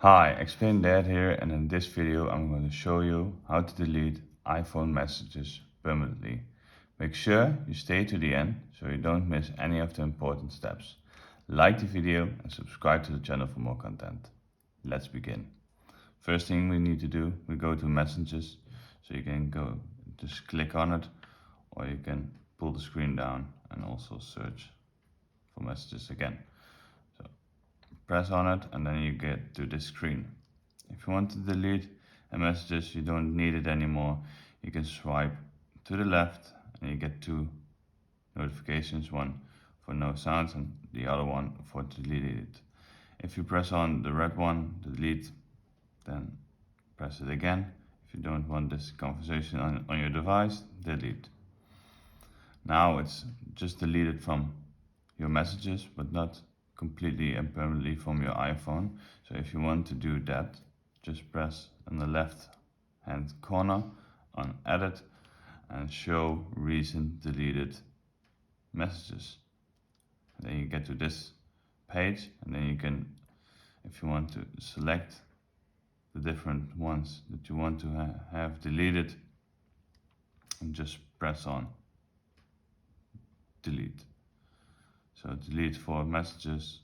Hi, Explain Dad here, and in this video I'm going to show you how to delete iPhone messages permanently. Make sure you stay to the end so you don't miss any of the important steps. Like the video and subscribe to the channel for more content. Let's begin. First thing we need to do, we go to Messages, so you can go just click on it, or you can pull the screen down and also search for messages again. Press on it and then you get to this screen. If you want to delete a messages you don't need it anymore, you can swipe to the left and you get two notifications, one for no sounds and the other one for delete it. If you press on the red one, delete, then press it again. If you don't want this conversation on your device, delete. Now it's just deleted from your messages, but not completely and permanently from your iPhone. So if you want to do that, just press on the left hand corner on Edit and Show Recent Deleted Messages. And then you get to this page, and then you can, if you want to select the different ones that you want to have deleted, and just press on Delete. So delete for messages,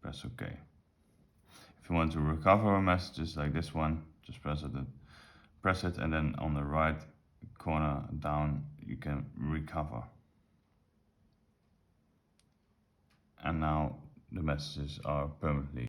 press OK. If you want to recover messages like this one, just press it, and then on the right corner down you can recover. And now the messages are permanently